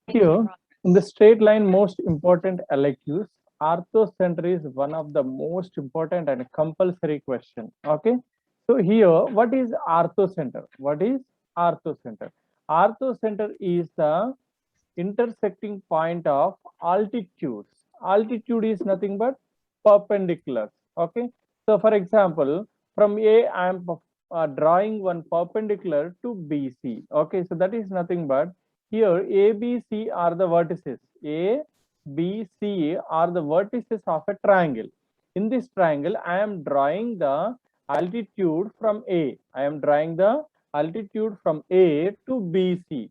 Here, in the straight line, most important LIQs, orthocenter is one of the most important and compulsory question. Okay, so here, what is orthocenter? What is orthocenter? Orthocenter is the intersecting point of altitudes. Altitude is nothing but perpendiculars. Okay, so for example, from A, I am drawing one perpendicular to BC. Okay, so that is nothing but here A, B, C are the vertices. A, B, C are the vertices of a triangle. In this triangle, I am drawing the altitude from A. I am drawing the altitude from A to BC.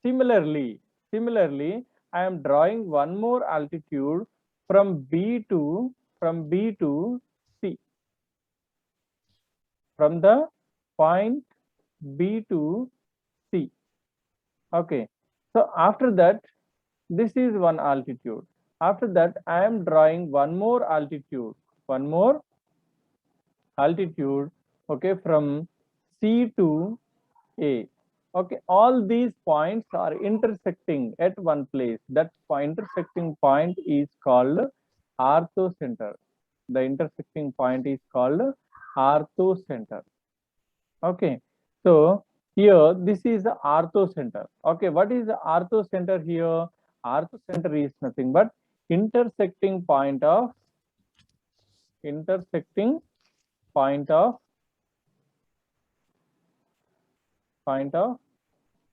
Similarly, I am drawing one more altitude from B to C, from the point B to C. Okay. So after that, this is one altitude. After that, I am drawing one more altitude, okay, from C to A. Okay, all these points are intersecting at one place. That intersecting point is called orthocenter. The intersecting point is called orthocenter. Okay, so here this is the orthocenter. Okay, what is the orthocenter here? Orthocenter is nothing but intersecting point of intersecting point of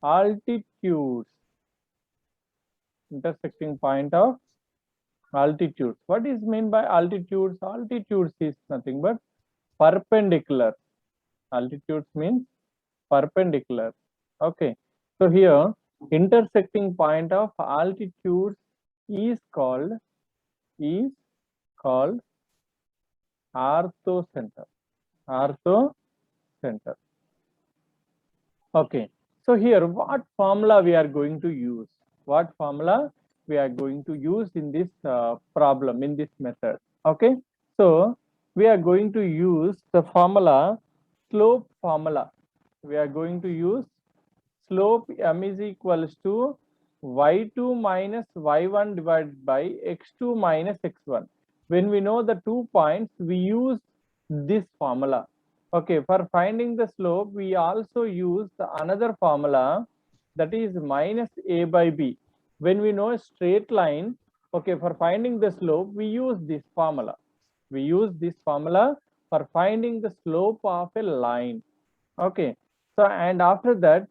altitudes. Intersecting point of altitudes. What is meant by altitudes? Altitudes is nothing but perpendicular. Altitudes means perpendicular. Okay, so here intersecting point of altitudes is called orthocenter. Orthocenter. Okay, so here what formula we are going to use? What formula we are going to use in this problem, in this method? Okay, so we are going to use the formula, slope formula. We are going to use slope m is equals to y2 minus y1 divided by x2 minus x1. When we know the 2 points, we use this formula. Okay, for finding the slope, we also use the another formula, that is minus a by b. When we know a straight line, okay, for finding the slope, we use this formula. We use this formula for finding the slope of a line. Okay, so and after that,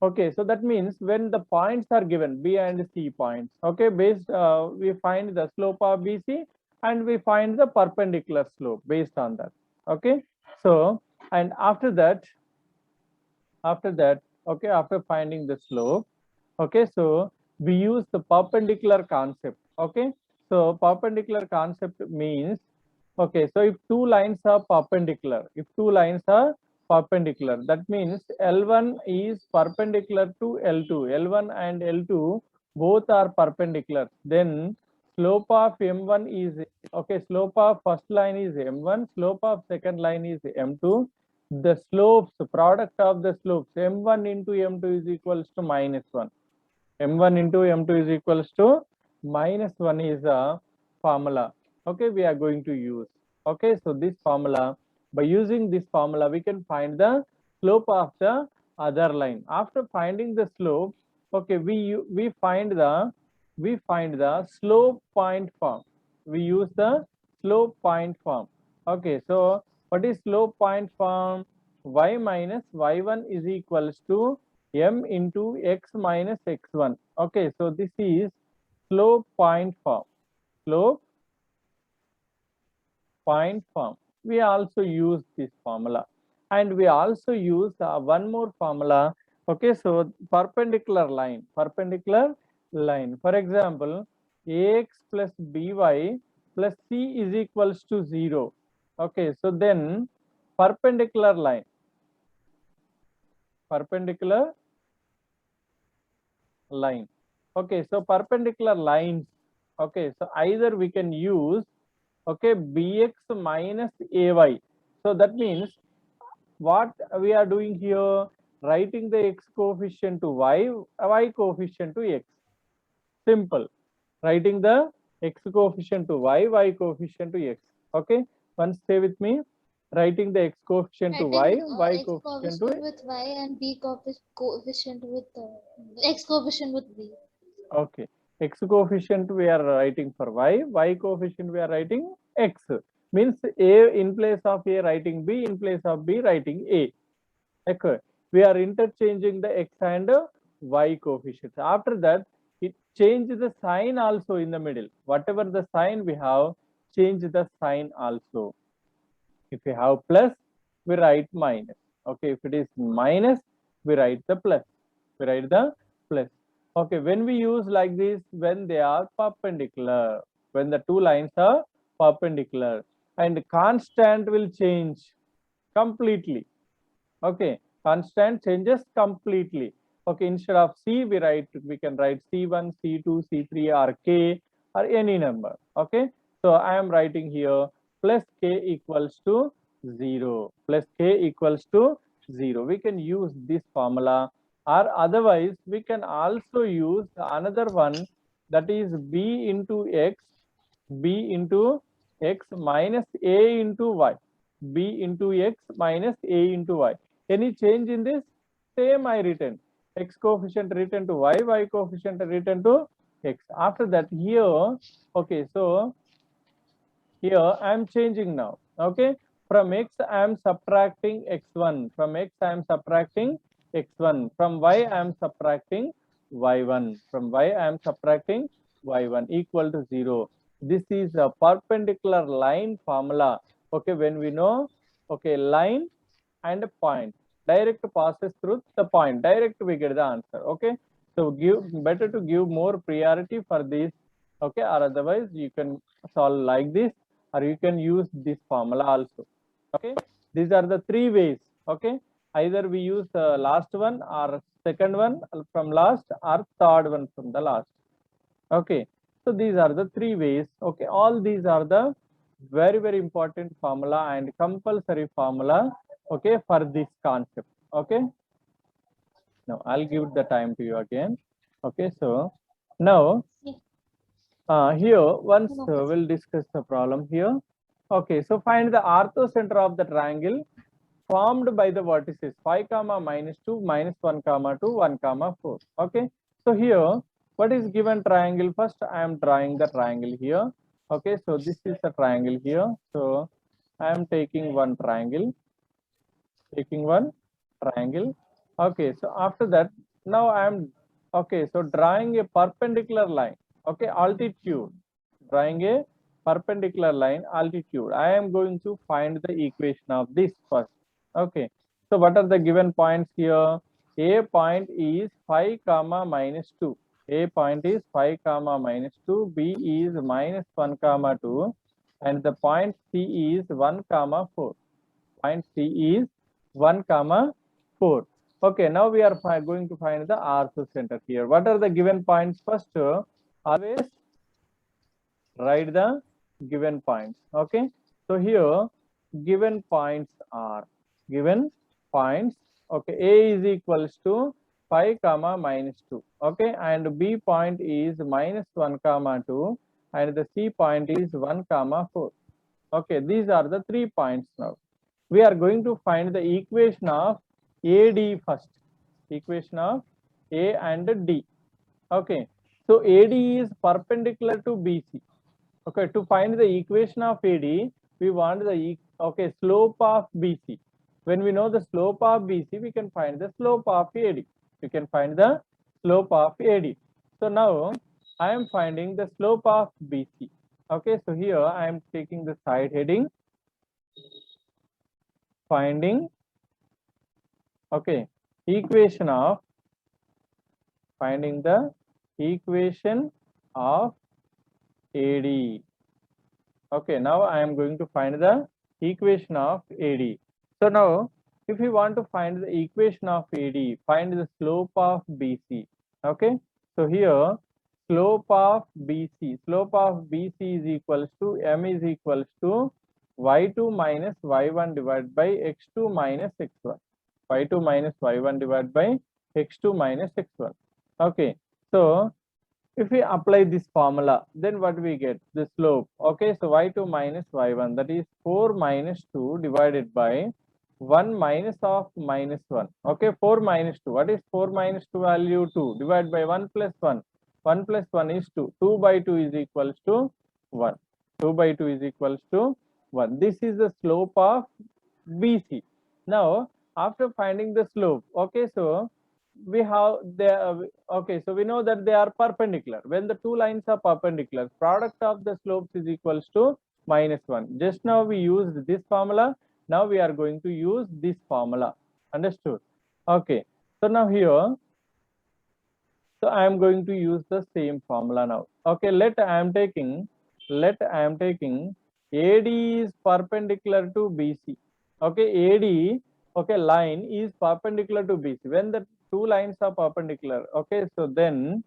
okay, so that means when the points are given, B and C points, okay, based we find the slope of BC and we find the perpendicular slope based on that. Okay, so and after that, okay, after finding the slope, okay, so we use the perpendicular concept. Okay, so perpendicular concept means, okay, so if two lines are perpendicular, that means L1 is perpendicular to L2. L1 and L2 both are perpendicular. Then slope of M1 is, okay, slope of first line is M1, slope of second line is M2. The slopes, product of the slopes, M1 into M2 is equals to -1. M1 into M2 is equals to -1 is a formula. Okay, we are going to use. Okay, so this formula, by using this formula, we can find the slope of the other line. After finding the slope, okay, we find the slope point form. We use the slope point form. Okay, so what is slope point form? Y minus y1 is equals to m into x minus x1. Okay, so this is slope point form. Slope point form. We also use this formula, and we also use one more formula. Okay, so perpendicular line. For example, ax plus by plus c is equals to 0. Okay, so then perpendicular line. Okay, so perpendicular lines. Okay, so either we can use, okay, bx minus ay. So that means what we are doing here, writing the x coefficient to y, y coefficient to x. Simple. Writing the x coefficient to y, y coefficient to x. Okay. Once stay with me. Writing the x coefficient to y, Writing y x coefficient to coefficient with y and b coefficient with x coefficient with b. okay. X coefficient we are writing for y, y coefficient we are writing x. Means a in place of a writing b, in place of b writing a. Okay. We are interchanging the x and y coefficients. After that, it change the sign also in the middle. Whatever the sign we have, change the sign also. If we have plus, we write minus. Okay. If it is minus, we write the plus. We write the plus. Okay. When we use like this, when they are perpendicular, when the two lines are perpendicular, and constant will change completely. Okay, constant changes completely. Okay, instead of c we can write c1, c2, c3 or k or any number. Okay, so I am writing here plus k equals to 0, plus k equals to 0. We can use this formula, or otherwise we can also use another one, that is b into x, b into x minus a into y, b into x minus a into y. Any change in this? Same I written. X coefficient written to y, y coefficient written to x. After that here, okay, so here I am changing now. Okay, from x I am subtracting x1. From x I am subtracting x1. From y I am subtracting y1. From y I am subtracting y1 equal to 0. This is a perpendicular line formula. Okay, when we know, okay, line and a point, direct passes through the point, direct we get the answer. Okay, so better to give more priority for this. Okay, or otherwise you can solve like this, or you can use this formula also. Okay, these are the three ways. Okay, either we use the last one, or second one from last, or third one from the last. Okay, so these are the three ways. Okay, all these are the very important formula and compulsory formula, okay, for this concept. Okay, now I'll give the time to you again. Okay, so now here once we'll discuss the problem here. Okay, so find the orthocenter of the triangle formed by the vertices 5 comma minus 2 minus 1 comma 2 1 comma 4. Okay, so here what is given triangle? First I am drawing the triangle here. Okay, so this is the triangle here. So I am taking one triangle. Okay, so after that, now I am okay, so drawing a perpendicular line. Okay, altitude, drawing a perpendicular line, altitude. I am going to find the equation of this first. Okay, so what are the given points here? A point is 5 comma minus 2. A point is 5 comma minus 2. B is minus 1 comma 2, and the point C is 1 comma 4. Point C is 1 comma 4. Okay, now we are going to find the orthocenter here. What are the given points? First, always write the given points. Okay, so here given points are given points. Okay, A is equals to 5 comma minus 2. Okay, and B point is minus 1 comma 2, and the C point is 1 comma 4. Okay, these are the 3 points. Now we are going to find the equation of AD first. Equation of A and D. Okay, so AD is perpendicular to BC. Okay, to find the equation of AD, we want the slope of BC. When we know the slope of BC, we can find the slope of AD. We can find the slope of AD. So now I am finding the slope of BC. Okay, so here I am taking the side heading, finding equation of finding the equation of AD. Okay, now I am going to find the equation of AD. So now if you want to find the equation of AD, find the slope of BC. Okay, so here slope of BC is equals to m is equals to y2 minus y1 divided by x2 minus x1. y2 minus y1 divided by x2 minus x1. Okay, so if we apply this formula, then what we get? The slope. Okay, so y2 minus y1, that is 4 minus 2 divided by 1 minus of minus 1. Okay, 4 minus 2. What is 4 minus 2 value? 2 divided by 1 plus 1. 1 plus 1 is 2. 2 by 2 is equals to 1. 2 by 2 is equals to 1. This is the slope of BC. Now, after finding the slope, okay, so we have the okay, so we know that they are perpendicular. When the two lines are perpendicular, product of the slopes is equals to -1. Just now we used this formula. Now we are going to use this formula. Understood? Okay, so now here, so I am going to use the same formula now. Okay, let I am taking AD is perpendicular to BC. Okay, AD, okay, line is perpendicular to BC. When the two lines are perpendicular, okay, so then,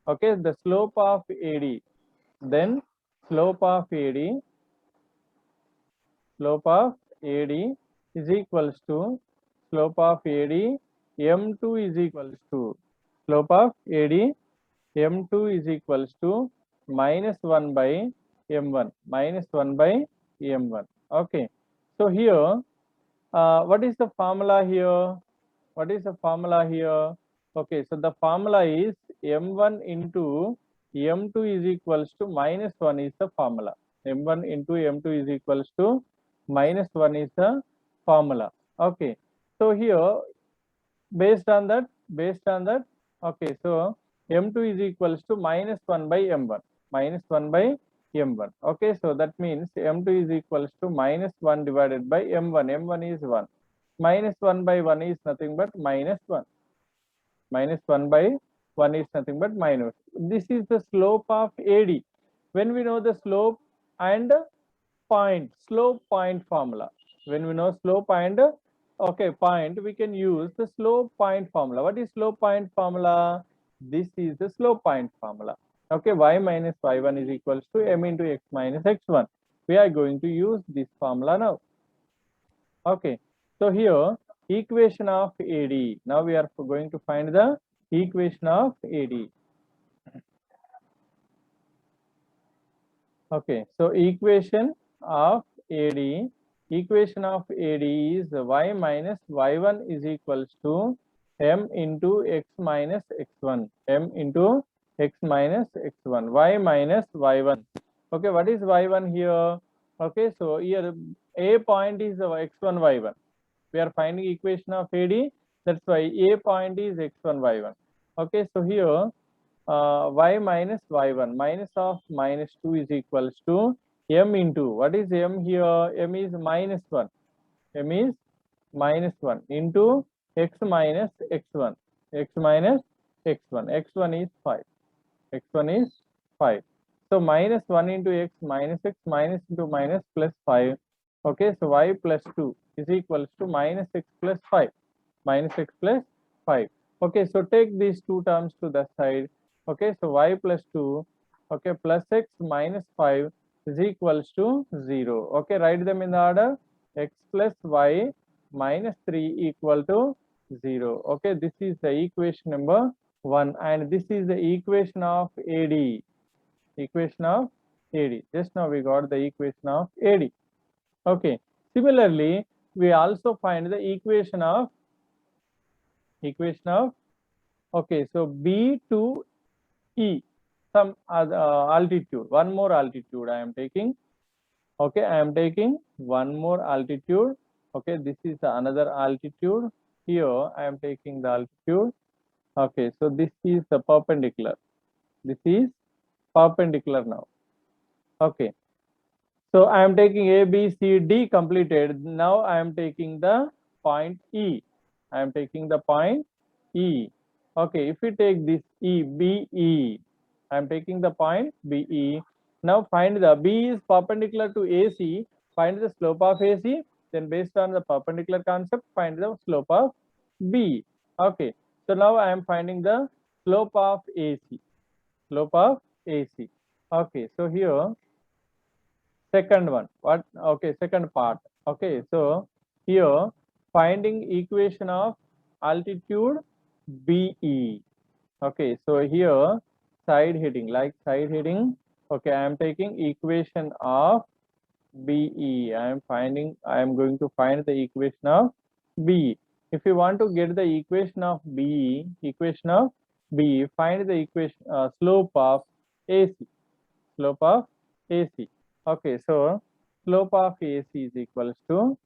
okay, the slope of AD, then slope of AD is equals to slope of AD M2 is equals to slope of AD M2 is equals to -1 by M1, -1 by M1. Okay, so here, what is the formula here? What is the formula here? Okay, so the formula is M1 into M2 is equals to -1 is the formula. M1 into M2 is equals to -1 is the formula. Okay, so here, based on that, okay, so M2 is equals to -1 by M1, -1 by M1. Okay, so that means M2 is equals to -1 divided by M1. M1 is 1. -1 by 1 is nothing but -1. -1 by 1 is nothing but minus. This is the slope of AD. When we know the slope and slope point formula. When we know slope and okay, point, we can use the slope point formula. What is slope point formula? This is the slope point formula. Okay, y minus y1 is equals to m into x minus x1. We are going to use this formula now. Okay, so here, equation of AD. Now we are going to find the equation of AD. Okay, so equation of AD is y minus y1 is equals to m into x minus x1, m into x minus x1, y minus y1. Okay, what is y1 here? Okay, so here a point is x1 y1. We are finding equation of AD, that's why a point is x1 y1. Okay, so here y minus y1 minus of -2 is equals to m into, what is m here? M is -1. M is -1 into x minus x1. X minus x1. x1 is 5. x1 is 5. So -1 into x minus x minus into minus plus 5. Okay, so y plus 2 is equals to -x plus 5. -x plus 5. Okay, so take these two terms to the side. Okay, so y plus 2, okay, plus x minus 5 is equals to 0. Okay, write them in the order. X plus y minus 3 equal to 0. Okay, this is the equation number 1, and this is the equation of AD. Equation of AD. Just now we got the equation of AD. Okay, similarly, we also find the equation of okay, so B to E, some other altitude, one more altitude I am taking. Okay, I am taking one more altitude. Okay, this is another altitude. Here I am taking the altitude. Okay, so this is the perpendicular. This is perpendicular now. Okay, so I am taking A, B, C, D completed. Now I am taking the point E. I am taking the point E. Okay, if we take this E, B, E, I am taking the point B, E. Now find the B is perpendicular to AC. Find the slope of AC. Then based on the perpendicular concept, find the slope of B. Okay, so now I am finding the slope of AC. Slope of AC. Okay, so here, second one, what? Okay, second part. Okay, so here finding equation of altitude BE. Okay, so here side heading, like side heading. Okay, I am taking equation of BE. I am going to find the equation of BE. If you want to get the equation of BE, find the equation slope of AC. Slope of AC. Okay, so slope of AC is equals to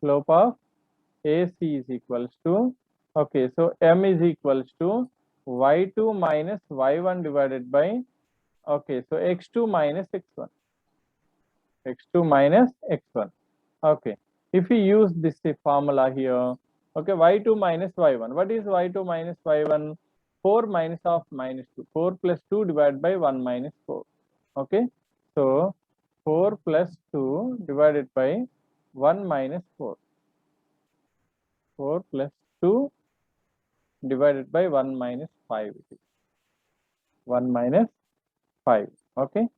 slope of AC is equals to, okay, so M is equals to y2 minus y1 divided by, okay, so x2 minus x1. X2 minus x1. Okay, if we use this formula here, okay, y2 minus y1. What is y2 minus y1? 4 minus of minus 2. 4 plus 2 divided by 1 minus 4. Okay, so 4 plus 2 divided by 1 minus 4. 4 plus 2 divided by 1 minus 5. It is 1 minus 5. Okay,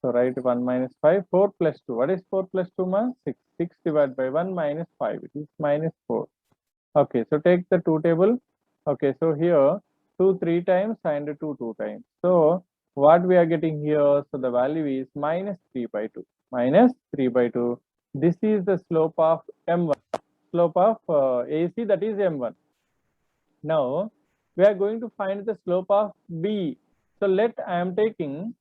so write 1 minus 5. 4 plus 2. What is 4 plus 2 ma? 6. 6 divided by 1 minus 5. It is minus 4. Okay, so take the 2 table. Okay, so here 2 3 times and 2 2 times. So what we are getting here? So the value is minus 3 by 2. Minus 3 by 2. This is the slope of M1. Slope of AC, that is M1. Now we are going to find the slope of B. So I am taking,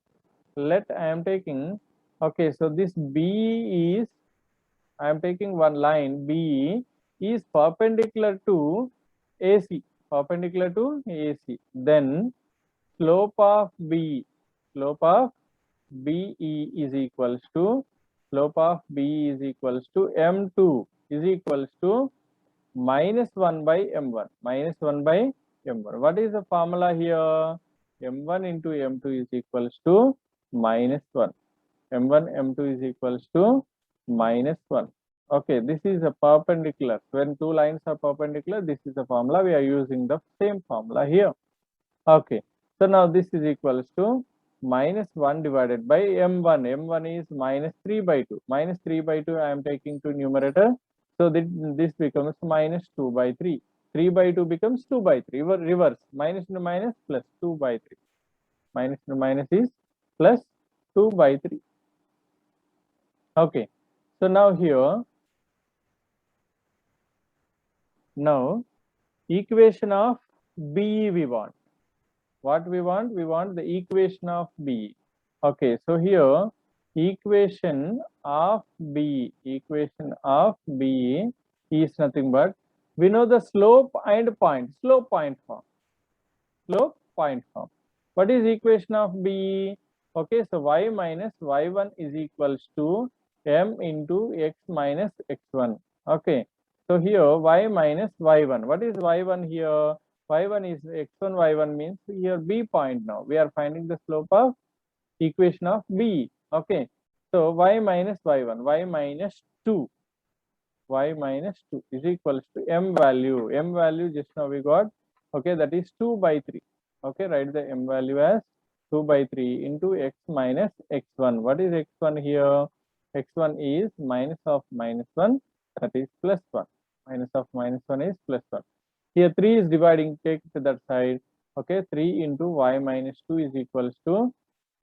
okay, so this B is, I am taking one line, B is perpendicular to AC, then slope of BE is equals to, M2 is equals to minus 1 by M1. What is the formula here? M1 into M2 is equals to minus 1. M1, M2 is equals to minus 1. Okay, this is a perpendicular. When two lines are perpendicular, this is the formula. We are using the same formula here. Okay, so now this is equals to minus 1 divided by M1. M1 is minus 3 by 2. Minus 3 by 2 I am taking to numerator. So this becomes minus 2 by 3. 3 by 2 becomes 2 by 3. Reverse. Minus into minus plus 2 by 3. Minus into minus is plus 2 by 3. Okay. So now here, now equation of B we want. What we want? We want the equation of B. Okay. So here equation of B is nothing but, we know the slope and point, form. What is equation of B? Okay, so y minus y1 is equals to m into x minus x1. Okay, so here y minus y1. What is y1 here? Y1 is x1, y1 means here B point. Now we are finding the slope of equation of B. Okay, so y minus y1, y minus 2 is equals to m value. M value just now we got. Okay, that is 2 by 3. Okay, write the m value as 2 by 3 into x minus x1. What is x1 here? X1 is minus of minus 1, that is plus 1. Minus of minus 1 is plus 1. Here 3 is dividing, take to that side. Okay, 3 into y minus 2 is equals to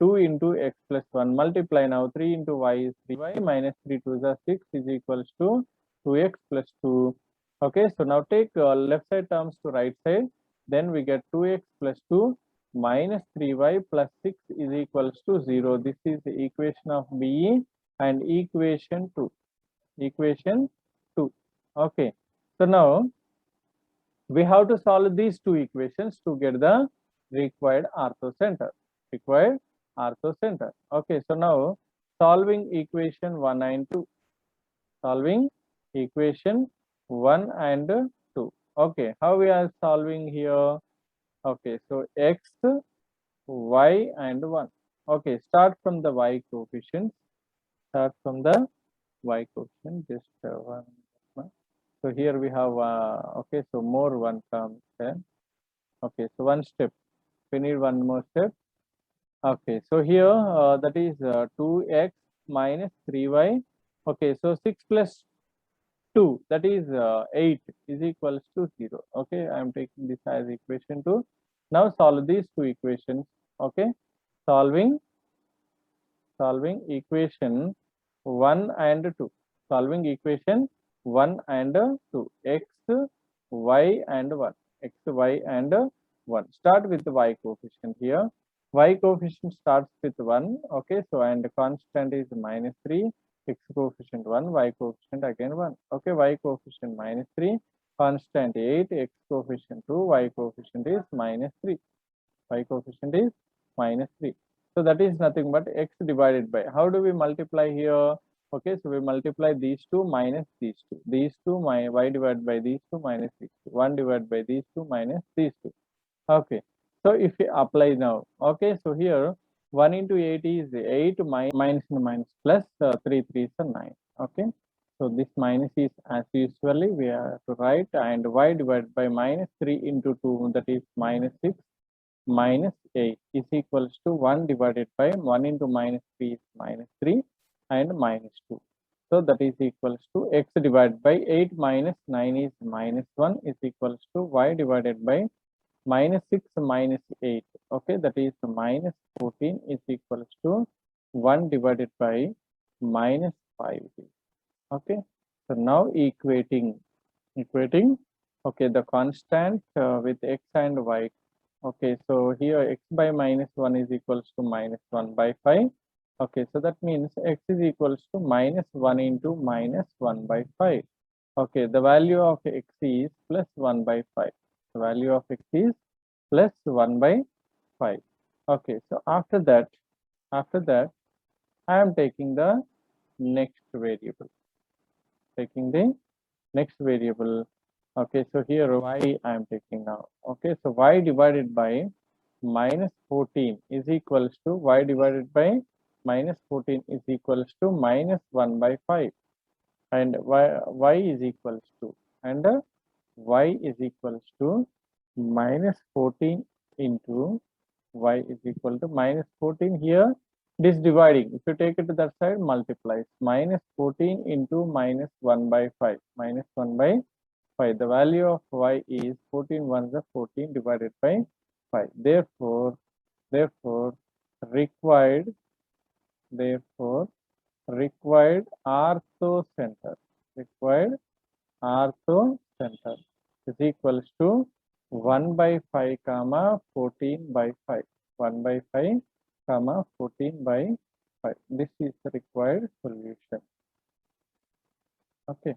2 into x plus 1. Multiply now. 3 into y is 3y minus 3 2 is 6 is equals to 2x plus 2. Okay, so now take left side terms to right side. Then we get 2x plus 2 minus 3y plus 6 is equals to 0. This is the equation of B and equation 2. Okay, so now we have to solve these two equations to get the required orthocenter. Okay, so now solving equation 1 and 2. Solving equation 1 and 2. Okay, how we are solving here? Okay, so x, y and 1. Okay, start from the y coefficient. Just one. So here we have okay, so more one comes there. Okay, so one step. We need one more step. Okay, so here that is 2x minus 3y. Okay, so 6 plus 2, that is 8 is equals to 0. Okay, I am taking this as equation 2. Now solve these two equations. Okay, solving equation 1 and 2. Solving equation 1 and 2. X, y and 1. X, y and 1. Start with the y coefficient here. Y coefficient starts with 1. Okay, so and the constant is -3. X coefficient 1, y coefficient again 1. Okay, y coefficient -3, constant 8, x coefficient 2, y coefficient is -3. Y coefficient is -3. So that is nothing but x divided by, how do we multiply here? Okay, so we multiply these two minus these two. These two, y divided by these two minus these two. 1 divided by these two minus these two. Okay, so if we apply now, okay, so here 1 into 8 is 8, minus and minus plus 3 3s are 9. Okay, so this minus is as usually we are to write, and y divided by -3 into 2, that is -6, minus 8 is equals to 1 divided by 1 into -3 is -3 and -2. So that is equals to x divided by 8 minus 9 is -1 is equals to y divided by -6 minus 8. Okay, that is -14 is equals to 1 divided by -5. Okay, so now equating okay the constant with x and y. Okay, so here x by -1 is equals to -1 by 5. Okay, so that means x is equals to -1 into -1 by 5. Okay, the value of x is plus 1 by 5. The value of x is plus 1 by 5. Okay, so after that, I am taking the next variable. Okay, so here y I am taking now. Okay, so y divided by -14 is equals to, y divided by -14 is equals to -1 by 5, and y is equals to, and y is equals to -14 into y is equal to -14 here. This dividing, if you take it to that side, multiplies -14 into -1 by 5, -1 by 5. The value of y is 14 ones are 14 divided by 5. Therefore required orthocenter is equals to 1 by 5 comma 14 by 5. 1 by 5 comma 14 by 5. This is the required solution. Okay.